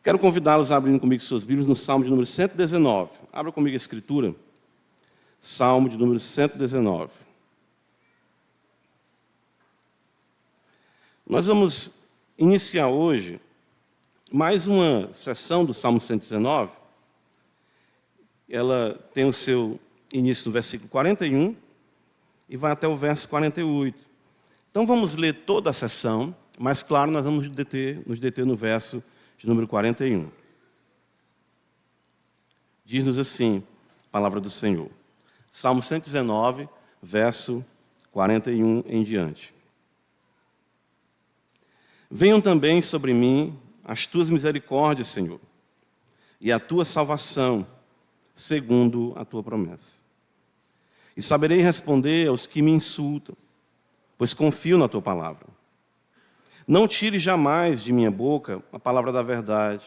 Quero convidá-los a abrirem comigo suas Bíblias no Salmo de número 119. Abra comigo a Escritura. Salmo de número 119. Nós vamos iniciar hoje mais uma sessão do Salmo 119. Ela tem o seu início no versículo 41 e vai até o verso 48. Então vamos ler toda a sessão, mas claro, nós vamos nos deter no verso de número 41. Diz-nos assim, a palavra do Senhor. Salmo 119, verso 41 em diante. Venham também sobre mim as tuas misericórdias, Senhor, e a tua salvação, segundo a tua promessa. E saberei responder aos que me insultam, pois confio na tua palavra. Não tire jamais de minha boca a palavra da verdade,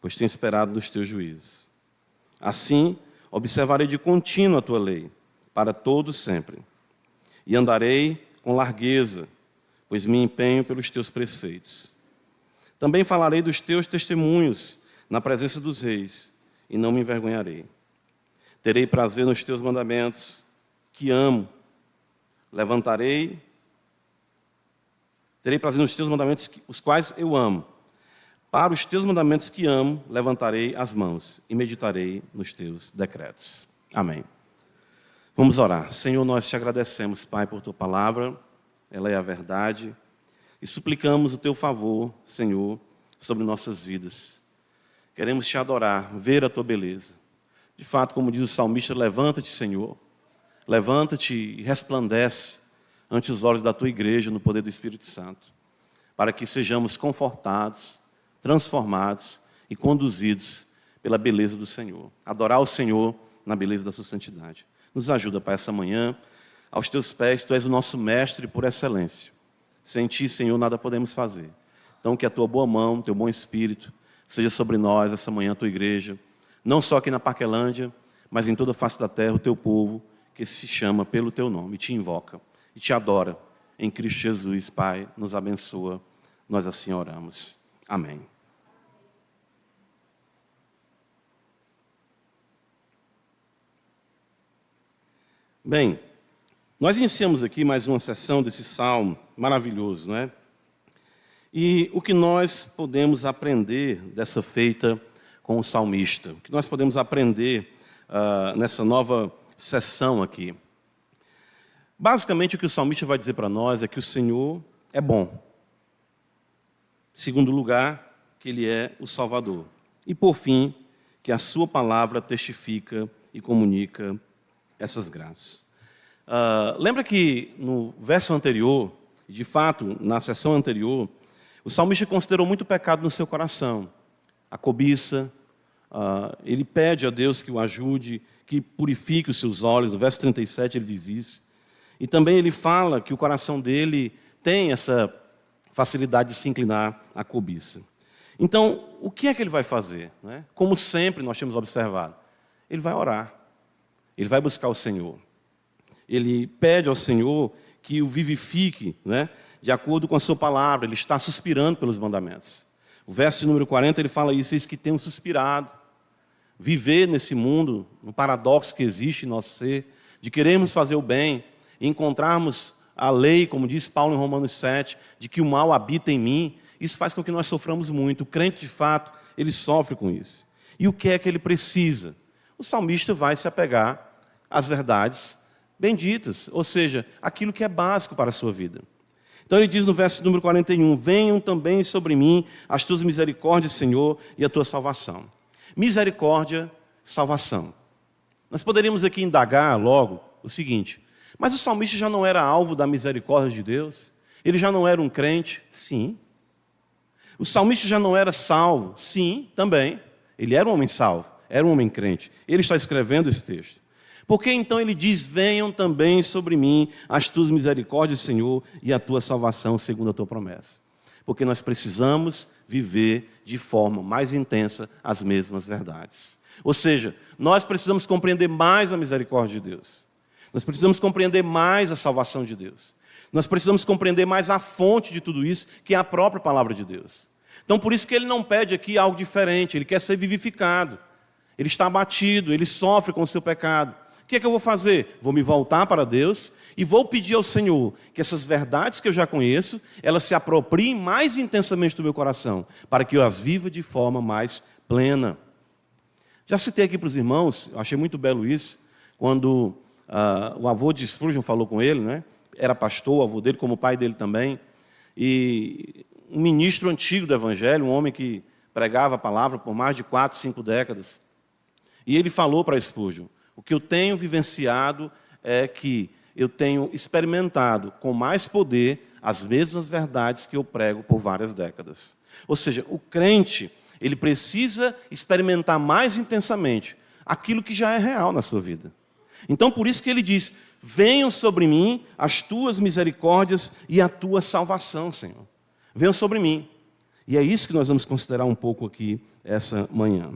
pois tenho esperado dos teus juízos. Assim, observarei de contínuo a tua lei, para todo sempre. E andarei com largueza, pois me empenho pelos teus preceitos. Também falarei dos teus testemunhos na presença dos reis, e não me envergonharei. Terei prazer nos teus mandamentos, que amo. Terei prazer nos teus mandamentos, os quais eu amo. Para os teus mandamentos que amo, levantarei as mãos e meditarei nos teus decretos. Amém. Vamos orar. Senhor, nós te agradecemos, Pai, por tua palavra. Ela é a verdade. E suplicamos o teu favor, Senhor, sobre nossas vidas. Queremos te adorar, ver a tua beleza. De fato, como diz o salmista, levanta-te, Senhor. Levanta-te e resplandece ante os olhos da tua igreja no poder do Espírito Santo, para que sejamos confortados, transformados e conduzidos pela beleza do Senhor. Adorar o Senhor na beleza da sua santidade. Nos ajuda, Pai, essa manhã. Aos teus pés, tu és o nosso mestre por excelência. Sem ti, Senhor, nada podemos fazer. Então, que a tua boa mão, teu bom espírito, seja sobre nós essa manhã, a tua igreja, não só aqui na Parquelândia, mas em toda a face da terra, o teu povo, que se chama pelo teu nome, e te invoca, e te adora. Em Cristo Jesus, Pai, nos abençoa. Nós assim oramos. Amém. Bem, nós iniciamos aqui mais uma sessão desse salmo maravilhoso, não é? E o que nós podemos aprender dessa feita com o salmista? O que nós podemos aprender nessa nova sessão aqui? Basicamente, o que o salmista vai dizer para nós é que o Senhor é bom. Em segundo lugar, que Ele é o Salvador. E, por fim, que a sua palavra testifica e comunica essas graças. Lembra que no verso anterior, de fato, na sessão anterior, o salmista considerou muito pecado no seu coração. A cobiça, ele pede a Deus que o ajude, que purifique os seus olhos. No verso 37 ele diz isso. E também ele fala que o coração dele tem essa facilidade de se inclinar à cobiça. Então, o que é que ele vai fazer? Né? Como sempre nós temos observado, ele vai orar, ele vai buscar o Senhor. Ele pede ao Senhor que o vivifique, né, de acordo com a sua palavra. Ele está suspirando pelos mandamentos. O verso de número 40, ele fala isso, eis que tenho suspirado. Viver nesse mundo, no paradoxo que existe em nosso ser, de querermos fazer o bem, e encontrarmos a lei, como diz Paulo em Romanos 7, de que o mal habita em mim, isso faz com que nós soframos muito. O crente, de fato, ele sofre com isso. E o que é que ele precisa? O salmista vai se apegar às verdades benditas, ou seja, aquilo que é básico para a sua vida. Então ele diz no verso número 41, venham também sobre mim as tuas misericórdias, Senhor, e a tua salvação. Misericórdia, salvação. Nós poderíamos aqui indagar logo o seguinte, mas o salmista já não era alvo da misericórdia de Deus? Ele já não era um crente? Sim. O salmista já não era salvo? Sim, também. Ele era um homem salvo, era um homem crente. Ele está escrevendo esse texto. Por que então ele diz, venham também sobre mim as tuas misericórdias, Senhor, e a tua salvação segundo a tua promessa? Porque nós precisamos viver de forma mais intensa as mesmas verdades. Ou seja, nós precisamos compreender mais a misericórdia de Deus. Nós precisamos compreender mais a salvação de Deus. Nós precisamos compreender mais a fonte de tudo isso, que é a própria palavra de Deus. Então, por isso que ele não pede aqui algo diferente, ele quer ser vivificado. Ele está abatido, ele sofre com o seu pecado. O que é que eu vou fazer? Vou me voltar para Deus e vou pedir ao Senhor que essas verdades que eu já conheço, elas se apropriem mais intensamente do meu coração, para que eu as viva de forma mais plena. Já citei aqui para os irmãos, eu achei muito belo isso, quando o avô de Spurgeon falou com ele, né? Era pastor, o avô dele, como o pai dele também, e um ministro antigo do Evangelho, um homem que pregava a palavra por mais de 4, 5 décadas. E ele falou para Spurgeon, o que eu tenho vivenciado é que eu tenho experimentado com mais poder as mesmas verdades que eu prego por várias décadas. Ou seja, o crente, ele precisa experimentar mais intensamente aquilo que já é real na sua vida. Então, por isso que ele diz, venham sobre mim as tuas misericórdias e a tua salvação, Senhor. Venham sobre mim. E é isso que nós vamos considerar um pouco aqui essa manhã.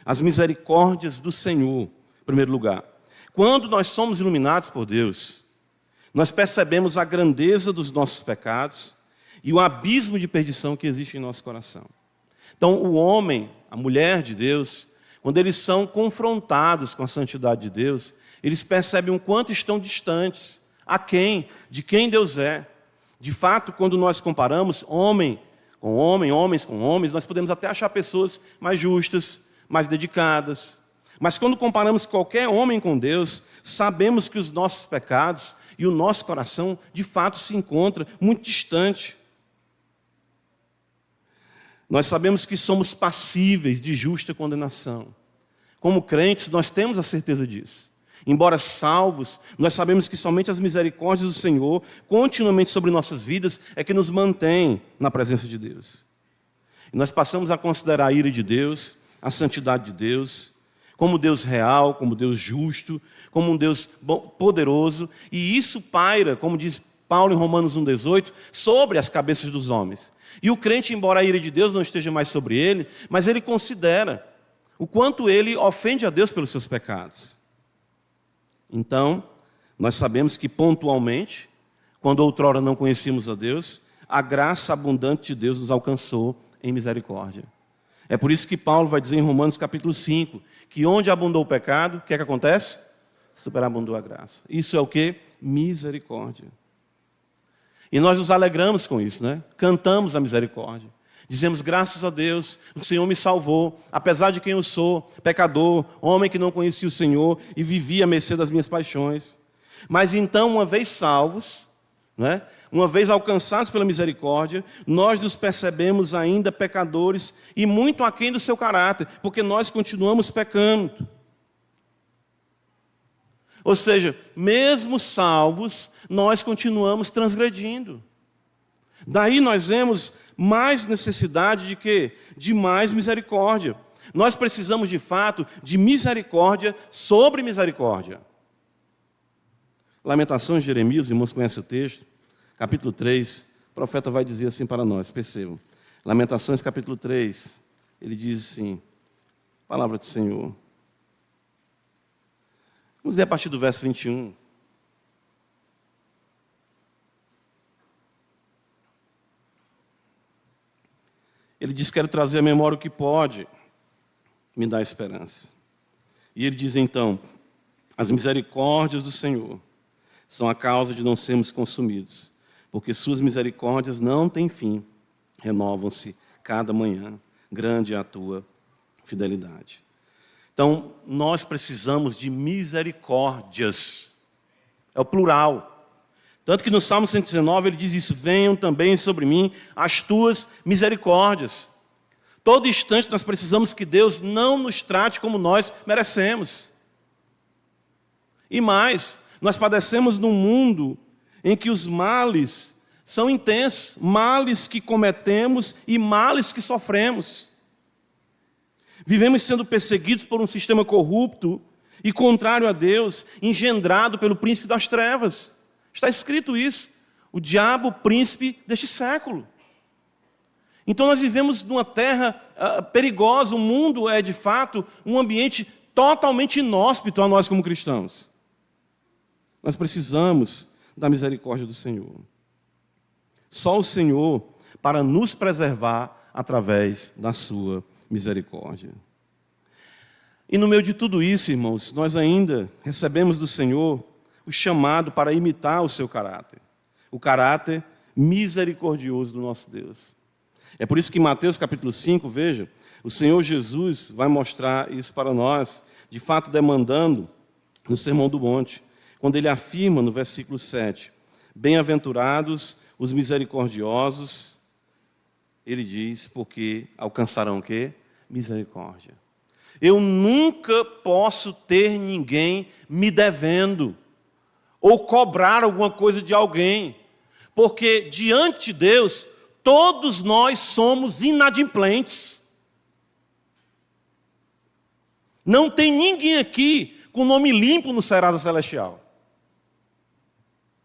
As misericórdias do Senhor, em primeiro lugar. Quando nós somos iluminados por Deus, nós percebemos a grandeza dos nossos pecados e o abismo de perdição que existe em nosso coração. Então, o homem, a mulher de Deus, quando eles são confrontados com a santidade de Deus, eles percebem o quanto estão distantes, de quem Deus é. De fato, quando nós comparamos homem com homem, homens com homens, nós podemos até achar pessoas mais justas, mais dedicadas. Mas quando comparamos qualquer homem com Deus, sabemos que os nossos pecados e o nosso coração, de fato, se encontram muito distante. Nós sabemos que somos passíveis de justa condenação. Como crentes, nós temos a certeza disso. Embora salvos, nós sabemos que somente as misericórdias do Senhor, continuamente sobre nossas vidas, é que nos mantém na presença de Deus. E nós passamos a considerar a ira de Deus, a santidade de Deus, como Deus real, como Deus justo, como um Deus poderoso, e isso paira, como diz Paulo em Romanos 1,18, sobre as cabeças dos homens. E o crente, embora a ira de Deus não esteja mais sobre ele, mas ele considera o quanto ele ofende a Deus pelos seus pecados. Então, nós sabemos que pontualmente, quando outrora não conhecíamos a Deus, a graça abundante de Deus nos alcançou em misericórdia. É por isso que Paulo vai dizer em Romanos capítulo 5, que onde abundou o pecado, o que é que acontece? Superabundou a graça. Isso é o quê? Misericórdia. E nós nos alegramos com isso, né? Cantamos a misericórdia. Dizemos, graças a Deus, o Senhor me salvou, apesar de quem eu sou, pecador, homem que não conhecia o Senhor e vivia à mercê das minhas paixões. Mas então, uma vez salvos, né? Uma vez alcançados pela misericórdia, nós nos percebemos ainda pecadores e muito aquém do seu caráter, porque nós continuamos pecando. Ou seja, mesmo salvos, nós continuamos transgredindo. Daí nós vemos mais necessidade de quê? De mais misericórdia. Nós precisamos, de fato, de misericórdia sobre misericórdia. Lamentações de Jeremias, os irmãos conhecem o texto, capítulo 3, o profeta vai dizer assim para nós, percebam. Lamentações, capítulo 3, ele diz assim, palavra do Senhor. Vamos ler a partir do verso 21. Ele diz, quero trazer à memória o que pode me dar esperança. E ele diz então, as misericórdias do Senhor são a causa de não sermos consumidos, porque suas misericórdias não têm fim, renovam-se cada manhã, grande é a tua fidelidade. Então, nós precisamos de misericórdias, é o plural. Tanto que no Salmo 119 ele diz isso, venham também sobre mim as tuas misericórdias. Todo instante nós precisamos que Deus não nos trate como nós merecemos. E mais, nós padecemos num mundo em que os males são intensos, males que cometemos e males que sofremos. Vivemos sendo perseguidos por um sistema corrupto e contrário a Deus, engendrado pelo príncipe das trevas. Está escrito isso, o diabo, príncipe deste século. Então nós vivemos numa terra perigosa, o mundo é de fato um ambiente totalmente inóspito a nós como cristãos. Nós precisamos da misericórdia do Senhor. Só o Senhor para nos preservar através da sua misericórdia. E no meio de tudo isso, irmãos, nós ainda recebemos do Senhor o chamado para imitar o seu caráter. O caráter misericordioso do nosso Deus. É por isso que em Mateus capítulo 5, veja, o Senhor Jesus vai mostrar isso para nós, de fato demandando no Sermão do Monte, quando ele afirma no versículo 7, bem-aventurados os misericordiosos, ele diz, porque alcançarão o quê? Misericórdia. Eu nunca posso ter ninguém me devendo, ou cobrar alguma coisa de alguém, porque diante de Deus, todos nós somos inadimplentes. Não tem ninguém aqui com nome limpo no Serasa Celestial.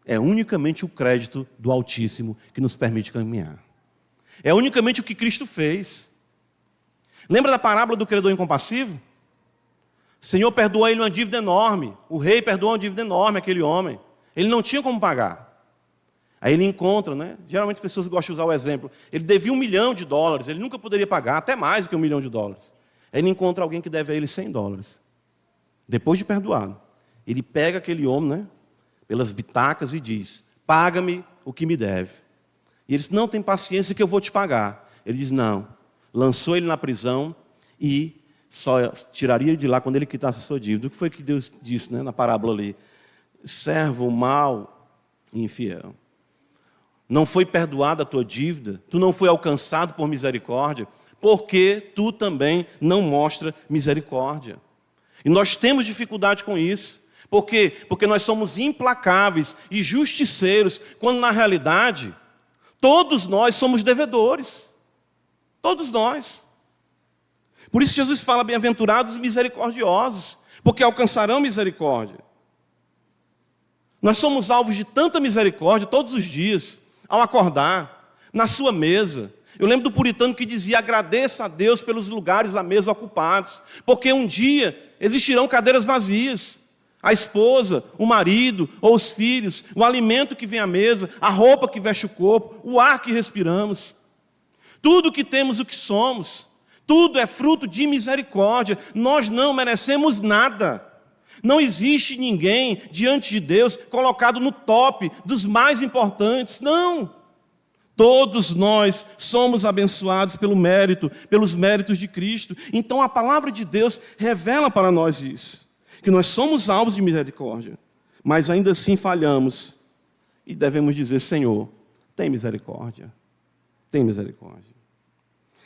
É unicamente o crédito do Altíssimo que nos permite caminhar. É unicamente o que Cristo fez. Lembra da parábola do credor incompassivo? O Senhor perdoou a ele uma dívida enorme. O rei perdoou uma dívida enorme àquele homem. Ele não tinha como pagar. Aí ele encontra, né? Geralmente as pessoas gostam de usar o exemplo. Ele devia $1 milhão, ele nunca poderia pagar, até mais do que $1 milhão. Aí ele encontra alguém que deve a ele $100. Depois de perdoado, ele pega aquele homem, né, pelas bitacas e diz, paga-me o que me deve. E ele diz, não, tem paciência que eu vou te pagar. Ele diz, não. Lançou ele na prisão e só tiraria ele de lá quando ele quitasse a sua dívida. O que foi que Deus disse, né, na parábola ali? Servo mau e infiel. Não foi perdoada a tua dívida, tu não foi alcançado por misericórdia, porque tu também não mostra misericórdia. E nós temos dificuldade com isso. Por quê? Porque nós somos implacáveis e justiceiros, quando na realidade, todos nós somos devedores. Todos nós. Por isso Jesus fala, bem-aventurados os misericordiosos, porque alcançarão misericórdia. Nós somos alvos de tanta misericórdia todos os dias, ao acordar, na sua mesa. Eu lembro do puritano que dizia, agradeça a Deus pelos lugares à mesa ocupados, porque um dia existirão cadeiras vazias. A esposa, o marido ou os filhos, o alimento que vem à mesa, a roupa que veste o corpo, o ar que respiramos. Tudo que temos, o que somos, tudo é fruto de misericórdia. Nós não merecemos nada. Não existe ninguém diante de Deus colocado no top dos mais importantes. Não. Todos nós somos abençoados pelos méritos de Cristo. Então a palavra de Deus revela para nós isso, que nós somos alvos de misericórdia, mas ainda assim falhamos e devemos dizer, Senhor, tem misericórdia. Tem misericórdia.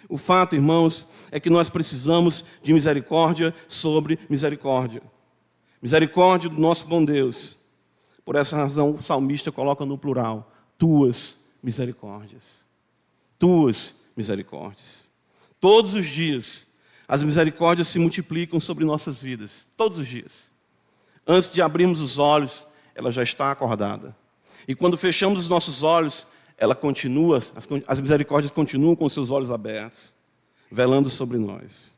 O fato, irmãos, é que nós precisamos de misericórdia sobre misericórdia. Misericórdia do nosso bom Deus. Por essa razão, o salmista coloca no plural, tuas misericórdias. Tuas misericórdias. Todos os dias, as misericórdias se multiplicam sobre nossas vidas. Todos os dias. Antes de abrirmos os olhos, ela já está acordada. E quando fechamos os nossos olhos, ela continua, as misericórdias continuam com seus olhos abertos, velando sobre nós.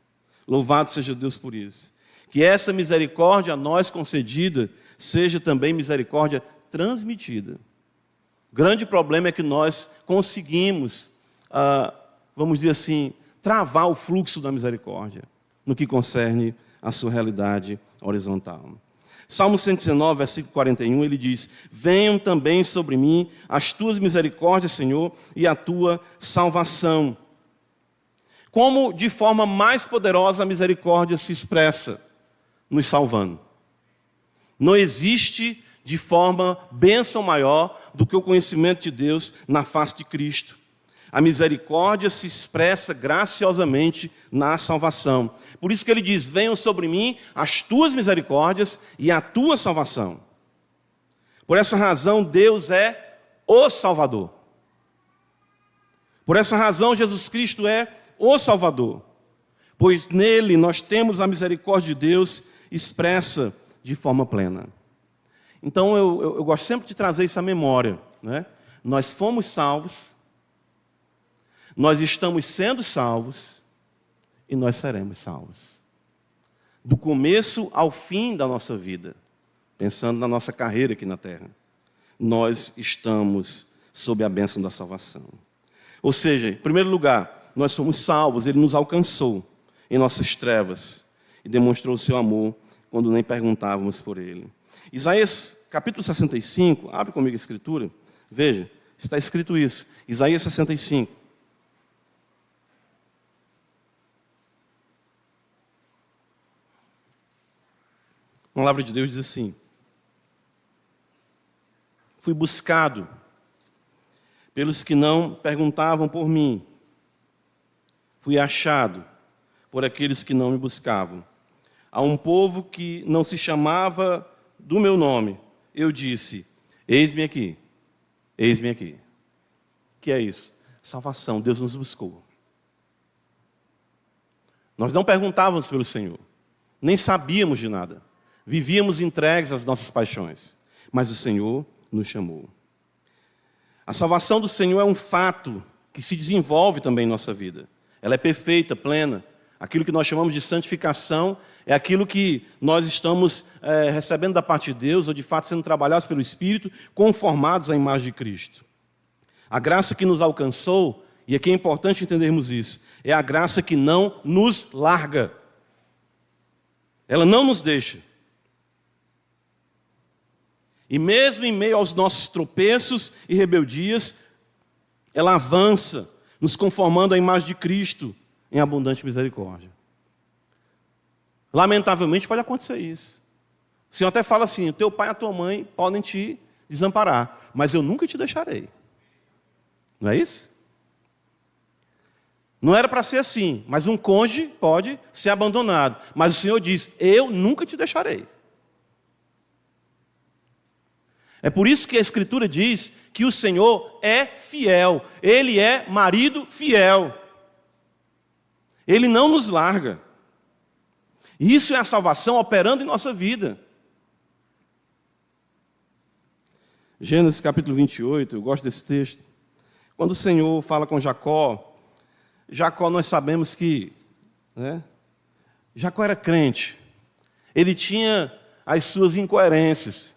Louvado seja Deus por isso. Que essa misericórdia a nós concedida seja também misericórdia transmitida. O grande problema é que nós conseguimos, vamos dizer assim, travar o fluxo da misericórdia no que concerne a sua realidade horizontal. Salmo 119, versículo 41, ele diz, venham também sobre mim as tuas misericórdias, Senhor, e a tua salvação. Como de forma mais poderosa a misericórdia se expressa? Nos salvando. Não existe de forma bênção maior do que o conhecimento de Deus na face de Cristo. A misericórdia se expressa graciosamente na salvação. Por isso que ele diz, venham sobre mim as tuas misericórdias e a tua salvação. Por essa razão, Deus é o Salvador. Por essa razão, Jesus Cristo é o Salvador. Pois nele nós temos a misericórdia de Deus expressa de forma plena. Então eu gosto sempre de trazer isso à memória, né? Nós fomos salvos, nós estamos sendo salvos e nós seremos salvos. Do começo ao fim da nossa vida, pensando na nossa carreira aqui na terra, nós estamos sob a bênção da salvação. Ou seja, em primeiro lugar, nós fomos salvos, Ele nos alcançou em nossas trevas e demonstrou o seu amor quando nem perguntávamos por Ele. Isaías capítulo 65, abre comigo a escritura, veja, está escrito isso, Isaías 65. A palavra de Deus diz assim: fui buscado pelos que não perguntavam por mim, fui achado por aqueles que não me buscavam. A um povo que não se chamava do meu nome, eu disse: eis-me aqui, eis-me aqui. O que é isso? Salvação, Deus nos buscou. Nós não perguntávamos pelo Senhor, nem sabíamos de nada. Vivíamos entregues às nossas paixões, mas o Senhor nos chamou. A salvação do Senhor é um fato que se desenvolve também em nossa vida. Ela é perfeita, plena. Aquilo que nós chamamos de santificação é aquilo que nós estamos recebendo da parte de Deus, ou de fato sendo trabalhados pelo Espírito, conformados à imagem de Cristo. A graça que nos alcançou, e aqui é importante entendermos isso, é a graça que não nos larga. Ela não nos deixa. E mesmo em meio aos nossos tropeços e rebeldias, ela avança, nos conformando à imagem de Cristo em abundante misericórdia. Lamentavelmente pode acontecer isso. O Senhor até fala assim: o teu pai e a tua mãe podem te desamparar, mas eu nunca te deixarei. Não é isso? Não era para ser assim, mas um cônjuge pode ser abandonado. Mas o Senhor diz: eu nunca te deixarei. É por isso que a Escritura diz que o Senhor é fiel. Ele é marido fiel. Ele não nos larga. Isso é a salvação operando em nossa vida. Gênesis capítulo 28, eu gosto desse texto. Quando o Senhor fala com Jacó, nós sabemos que Jacó era crente. Ele tinha as suas incoerências.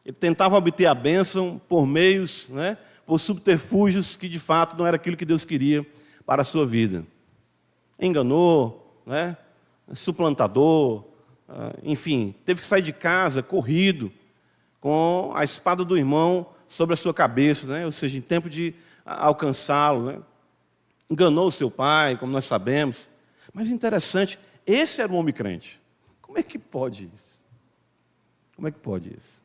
Ele tentava obter a bênção por meios, por subterfúgios que de fato não era aquilo que Deus queria para a sua vida. Enganou, suplantador, enfim, teve que sair de casa corrido, com a espada do irmão sobre a sua cabeça, ou seja, em tempo de alcançá-lo. Enganou o seu pai, como nós sabemos. Mas interessante, esse era um homem crente. Como é que pode isso? Como é que pode isso?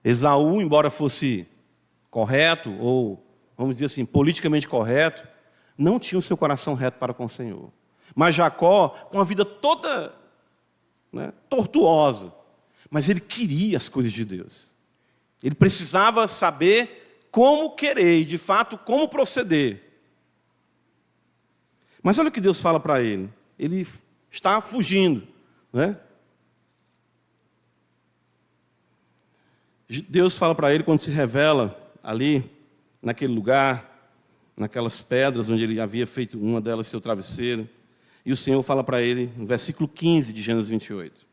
Esaú, embora fosse correto, ou, vamos dizer assim, politicamente correto, não tinha o seu coração reto para com o Senhor. Mas Jacó, com a vida toda tortuosa, mas ele queria as coisas de Deus. Ele precisava saber como querer e, de fato, como proceder. Mas olha o que Deus fala para ele. Ele está fugindo, Deus fala para ele quando se revela ali, naquele lugar, naquelas pedras onde ele havia feito uma delas seu travesseiro. E o Senhor fala para ele, no versículo 15 de Gênesis 28.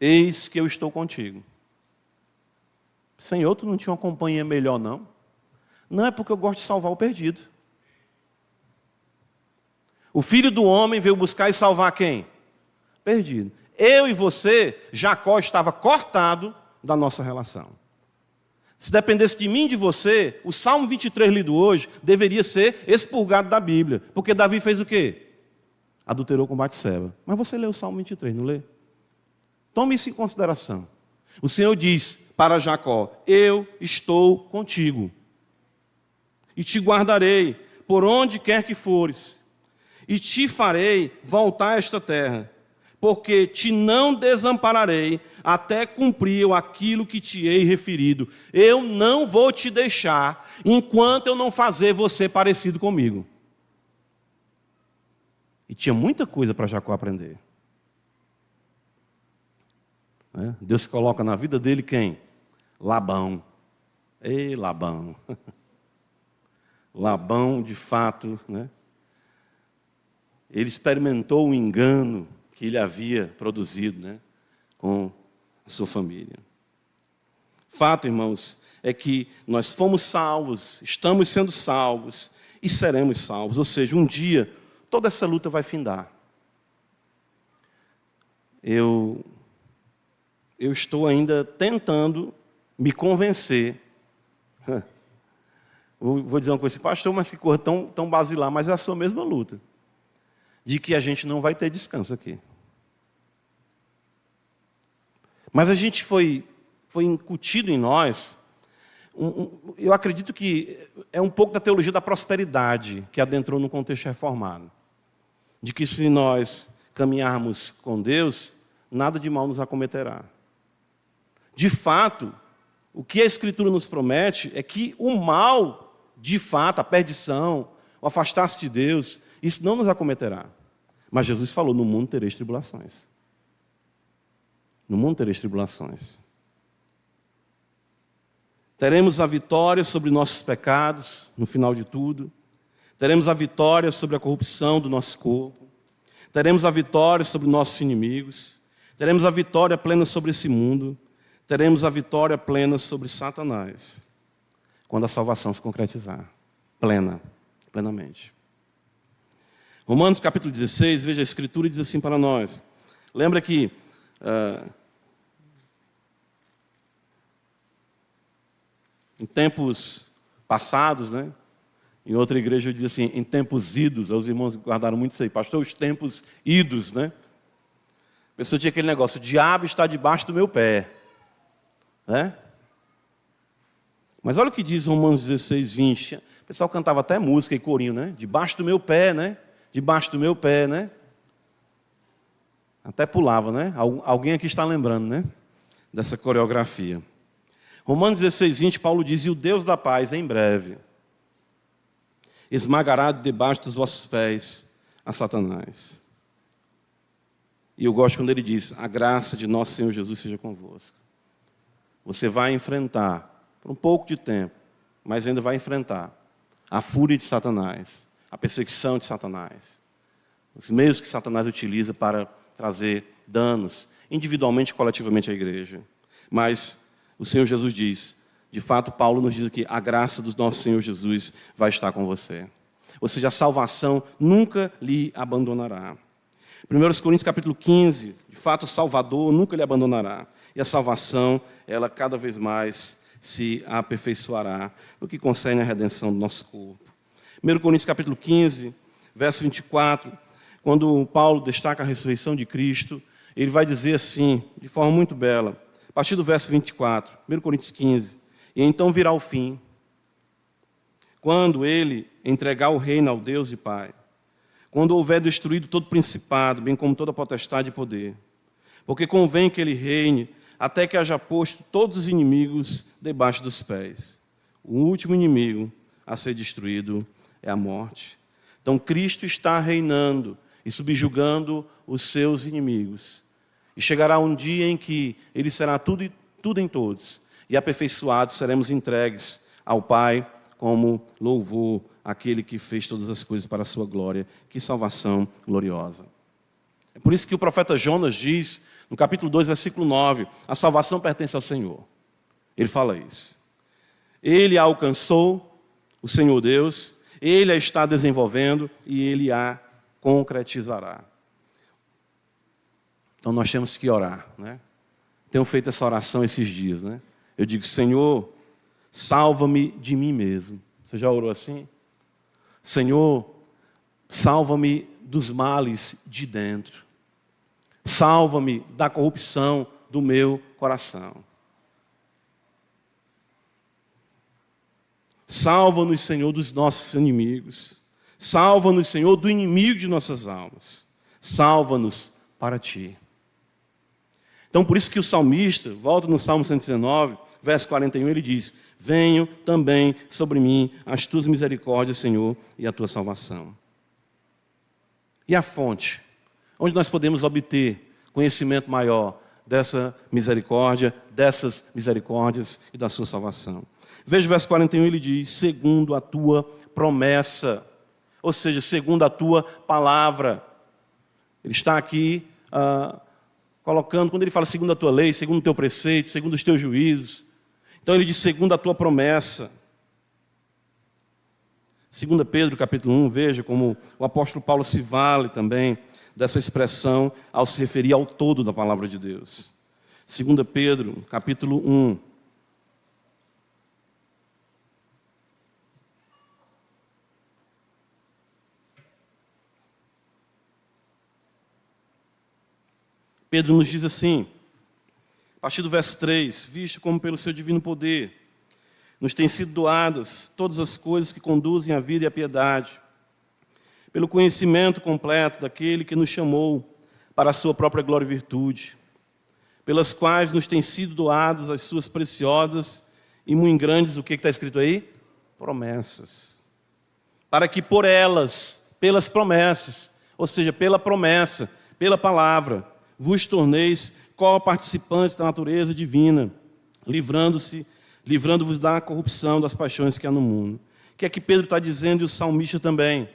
Eis que eu estou contigo. Senhor, tu não tinha uma companhia melhor, não? Não, é porque eu gosto de salvar o perdido. O Filho do Homem veio buscar e salvar quem? Perdido. Eu e você, Jacó estava cortado da nossa relação. Se dependesse de mim e de você, o Salmo 23 lido hoje deveria ser expurgado da Bíblia. Porque Davi fez o quê? Adulterou com Batseba. Mas você lê o Salmo 23, não lê? Tome isso em consideração. O Senhor diz para Jacó: eu estou contigo e te guardarei por onde quer que fores, e te farei voltar a esta terra, porque te não desampararei até cumprir aquilo que te hei referido. Eu não vou te deixar enquanto eu não fazer você parecido comigo. E tinha muita coisa para Jacó aprender. Deus coloca na vida dele quem? Labão. Ei, Labão. Labão, de fato, ele experimentou o engano que ele havia produzido, com a sua família. Fato, irmãos, é que nós fomos salvos, estamos sendo salvos, e seremos salvos. Ou seja, um dia toda essa luta vai findar. Eu estou ainda tentando me convencer. Vou dizer uma coisa, pastor, mas que coisa tão basilar, mas é a sua mesma luta. De que a gente não vai ter descanso aqui. Mas a gente foi incutido em nós, eu acredito que é um pouco da teologia da prosperidade que adentrou no contexto reformado. De que se nós caminharmos com Deus, nada de mal nos acometerá. De fato, o que a Escritura nos promete é que o mal, de fato, a perdição, o afastar-se de Deus, isso não nos acometerá. Mas Jesus falou, no mundo tereis tribulações. No mundo tereis tribulações. Teremos a vitória sobre nossos pecados, no final de tudo. Teremos a vitória sobre a corrupção do nosso corpo. Teremos a vitória sobre nossos inimigos. Teremos a vitória plena sobre esse mundo. Teremos a vitória plena sobre Satanás. Quando a salvação se concretizar. Plenamente. Romanos capítulo 16, veja a Escritura diz assim para nós. Lembra que em tempos passados, né? Em outra igreja eu dizia assim, em tempos idos, os irmãos guardaram muito isso aí, pastor, os tempos idos, né? A pessoa tinha aquele negócio, o diabo está debaixo do meu pé. Né? Mas olha o que diz Romanos 16, 20. O pessoal cantava até música e corinho, né? Debaixo do meu pé, né? Debaixo do meu pé, né? Até pulava, né? Alguém aqui está lembrando, né? Dessa coreografia. Romanos 16, 20, Paulo diz, e o Deus da paz, em breve, esmagará debaixo dos vossos pés a Satanás. E eu gosto quando ele diz, a graça de nosso Senhor Jesus seja convosco. Você vai enfrentar, por um pouco de tempo, mas ainda vai enfrentar a fúria de Satanás, a perseguição de Satanás, os meios que Satanás utiliza para trazer danos, individualmente e coletivamente à igreja. Mas o Senhor Jesus diz, de fato Paulo nos diz aqui, a graça do nosso Senhor Jesus vai estar com você. Ou seja, a salvação nunca lhe abandonará. 1 Coríntios capítulo 15, de fato o Salvador nunca lhe abandonará. E a salvação, ela cada vez mais se aperfeiçoará no que concerne à redenção do nosso corpo. 1 Coríntios capítulo 15, verso 24, quando Paulo destaca a ressurreição de Cristo, ele vai dizer assim, de forma muito bela, a partir do verso 24, 1 Coríntios 15, e então virá o fim, quando ele entregar o reino ao Deus e Pai, quando houver destruído todo principado, bem como toda potestade e poder, porque convém que ele reine até que haja posto todos os inimigos debaixo dos pés. O último inimigo a ser destruído é a morte. Então Cristo está reinando e subjugando os seus inimigos. E chegará um dia em que ele será tudo em todos. E aperfeiçoados seremos entregues ao Pai como louvor àquele que fez todas as coisas para a sua glória. Que salvação gloriosa. É por isso que o profeta Jonas diz, no capítulo 2, versículo 9, a salvação pertence ao Senhor. Ele fala isso. Ele a alcançou, o Senhor Deus, ele a está desenvolvendo e ele a concretizará. Então nós temos que orar, né? Tenho feito essa oração esses dias, né? Eu digo, Senhor, salva-me de mim mesmo. Você já orou assim? Senhor, salva-me dos males de dentro. Salva-me da corrupção do meu coração. Salva-nos, Senhor, dos nossos inimigos. Salva-nos, Senhor, do inimigo de nossas almas. Salva-nos para Ti. Então, por isso que o salmista, volta no Salmo 119, verso 41, ele diz, venham também sobre mim as Tuas misericórdias, Senhor, e a Tua salvação. E a fonte? Onde nós podemos obter conhecimento maior dessa misericórdia, dessas misericórdias e da sua salvação? Veja o verso 41, ele diz, segundo a tua promessa, ou seja, segundo a tua palavra. Ele está aqui colocando, quando ele fala segundo a tua lei, segundo o teu preceito, segundo os teus juízos. Então ele diz segundo a tua promessa. 2 Pedro, capítulo 1, veja como o apóstolo Paulo se vale também dessa expressão ao se referir ao todo da palavra de Deus. 2 Pedro, capítulo 1. Pedro nos diz assim, a partir do verso 3, visto como pelo seu divino poder nos têm sido doadas todas as coisas que conduzem à vida e à piedade, pelo conhecimento completo daquele que nos chamou para a sua própria glória e virtude, pelas quais nos têm sido doadas as suas preciosas e muito grandes, o que está escrito aí? Promessas. Para que por elas, pelas promessas, ou seja, pela promessa, pela palavra, vos torneis co-participantes da natureza divina, livrando-vos da corrupção das paixões que há no mundo. O que é que Pedro está dizendo e o salmista também?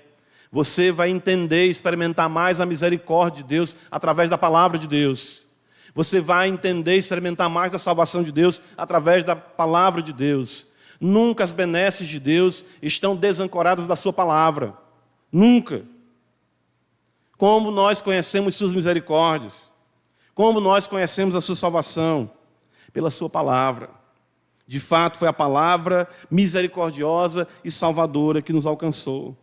Você vai entender e experimentar mais a misericórdia de Deus através da palavra de Deus. Você vai entender e experimentar mais da salvação de Deus através da palavra de Deus. Nunca as benesses de Deus estão desancoradas da sua palavra. Nunca. Como nós conhecemos suas misericórdias? Como nós conhecemos a sua salvação? Pela sua palavra. De fato, foi a palavra misericordiosa e salvadora que nos alcançou.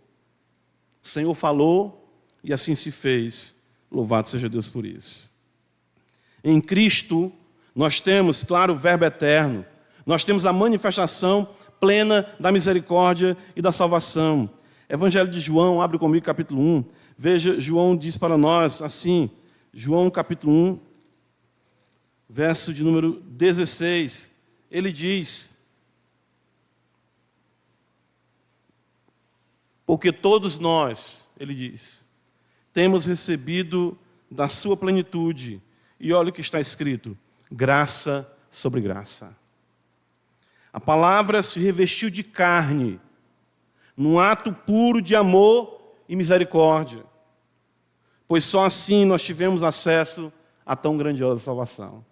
O Senhor falou e assim se fez. Louvado seja Deus por isso. Em Cristo, nós temos, claro, o Verbo eterno. Nós temos a manifestação plena da misericórdia e da salvação. Evangelho de João, abre comigo capítulo 1. Veja, João diz para nós assim, João capítulo 1, verso de número 16. Ele diz, porque todos nós, ele diz, temos recebido da sua plenitude, e olha o que está escrito, graça sobre graça. A palavra se revestiu de carne, num ato puro de amor e misericórdia, pois só assim nós tivemos acesso a tão grandiosa salvação.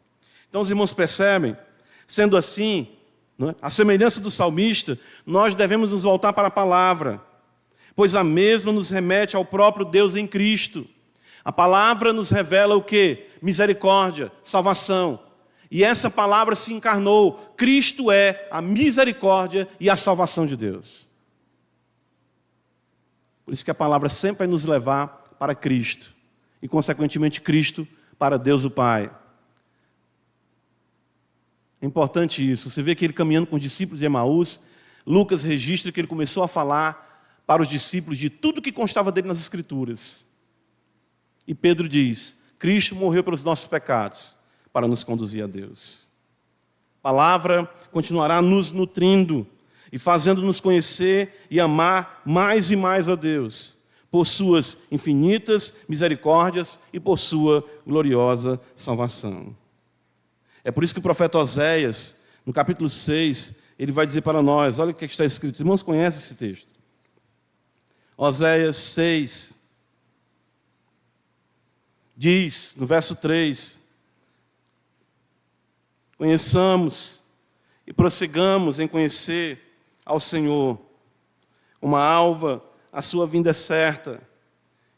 Então os irmãos percebem, sendo assim, a semelhança do salmista, nós devemos nos voltar para a palavra, pois a mesma nos remete ao próprio Deus em Cristo. A palavra nos revela o quê? Misericórdia, salvação. E essa palavra se encarnou. Cristo é a misericórdia e a salvação de Deus. Por isso que a palavra sempre vai nos levar para Cristo. E, consequentemente, Cristo para Deus o Pai. É importante isso. Você vê que ele caminhando com os discípulos de Emaús, Lucas registra que ele começou a falar para os discípulos de tudo que constava dele nas Escrituras. E Pedro diz, Cristo morreu pelos nossos pecados, para nos conduzir a Deus. A palavra continuará nos nutrindo e fazendo-nos conhecer e amar mais e mais a Deus, por suas infinitas misericórdias e por sua gloriosa salvação. É por isso que o profeta Oséias, no capítulo 6, ele vai dizer para nós, olha o que está escrito, os irmãos conhecem esse texto. Oséias 6, diz, no verso 3, conheçamos e prossigamos em conhecer ao Senhor. Uma alva, a sua vinda é certa,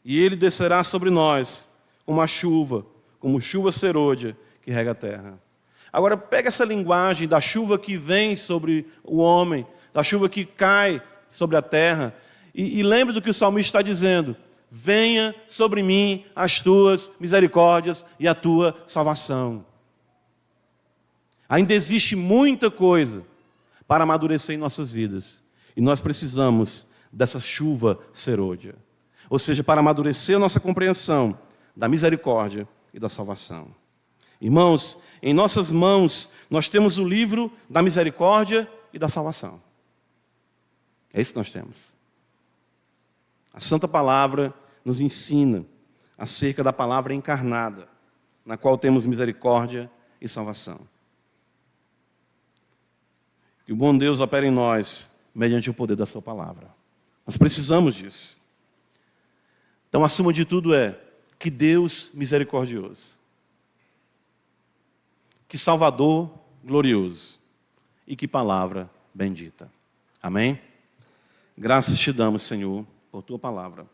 e ele descerá sobre nós como chuva serôdia que rega a terra. Agora, pega essa linguagem da chuva que vem sobre o homem, da chuva que cai sobre a terra, e lembre do que o salmista está dizendo. Venha sobre mim as tuas misericórdias e a tua salvação. Ainda existe muita coisa para amadurecer em nossas vidas. E nós precisamos dessa chuva serôdia. Ou seja, para amadurecer a nossa compreensão da misericórdia e da salvação. Irmãos, em nossas mãos nós temos o livro da misericórdia e da salvação. É isso que nós temos. A Santa Palavra nos ensina acerca da palavra encarnada, na qual temos misericórdia e salvação. Que o bom Deus opere em nós, mediante o poder da sua palavra. Nós precisamos disso. Então, acima de tudo que Deus misericordioso, que Salvador glorioso e que palavra bendita. Amém? Graças te damos, Senhor, por tua palavra.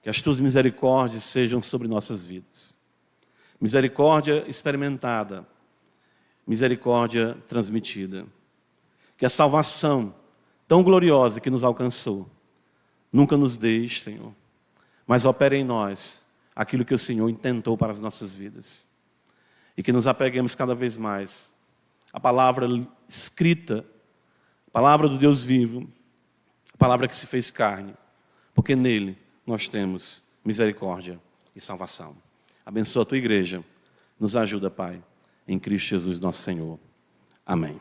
Que as tuas misericórdias sejam sobre nossas vidas. Misericórdia experimentada, misericórdia transmitida. Que a salvação tão gloriosa que nos alcançou nunca nos deixe, Senhor, mas opere em nós aquilo que o Senhor intentou para as nossas vidas. E que nos apeguemos cada vez mais à palavra escrita, a palavra do Deus vivo, a palavra que se fez carne, porque nele nós temos misericórdia e salvação. Abençoa a tua igreja. Nos ajuda, Pai, em Cristo Jesus, nosso Senhor. Amém.